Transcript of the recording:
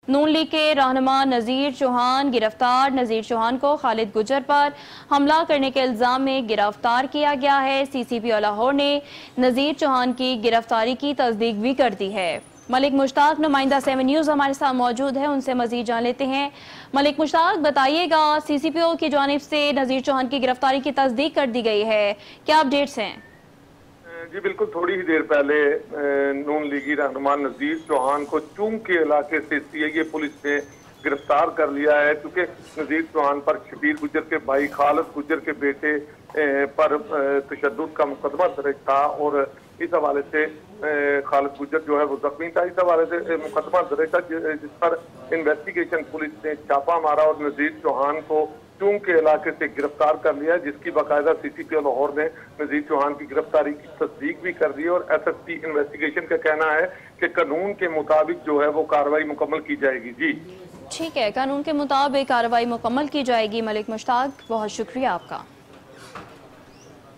नून league के रहनुमा नज़ीर चौहान गिरफ्तार। नज़ीर चौहान को खालिद गुजर पर हमला करने के इल्जाम में गिरफ्तार किया गया है। CCPO लाहौर ने नज़ीर चौहान की गिरफ्तारी की तस्दीक भी कर दी है। मलिक मुश्ताक नुमाइंदा 7 न्यूज़ हमारे साथ मौजूद है, उनसे मजीद जान लेते हैं। मलिक मुश्ताक, बताइएगा, CCPO की जानिब से नज़ीर चौहान की गिरफ्तारी की तस्दीक कर दी गई है, क्या अपडेट्स हैं? जी बिल्कुल, थोड़ी ही देर पहले नून लीगी रहनुमा नज़ीर चौहान को चूंग के इलाके से CIA पुलिस ने गिरफ्तार कर लिया है, क्योंकि नज़ीर चौहान पर शबीर गुजर के भाई खालिद गुजर के बेटे पर तशद्दुद का मुकदमा दर्ज था और इस हवाले से खालिद गुजर जो है वो जख्मी था। इस हवाले से मुकदमा दर्ज था जिस पर इन्वेस्टिगेशन पुलिस ने छापा मारा और नज़ीर चौहान को चूंग के इलाके से गिरफ्तार कर लिया, जिसकी बाकायदा CCPO लाहौर ने नज़ीर चौहान की गिरफ्तारी की तस्दीक भी कर दी है और SSP इन्वेस्टिगेशन का कहना है कि कानून के मुताबिक जो है वो कार्रवाई मुकम्मल की जाएगी। जी ठीक है, कानून के मुताबिक कार्रवाई मुकम्मल की जाएगी। मलिक मुश्ताक, बहुत शुक्रिया आपका।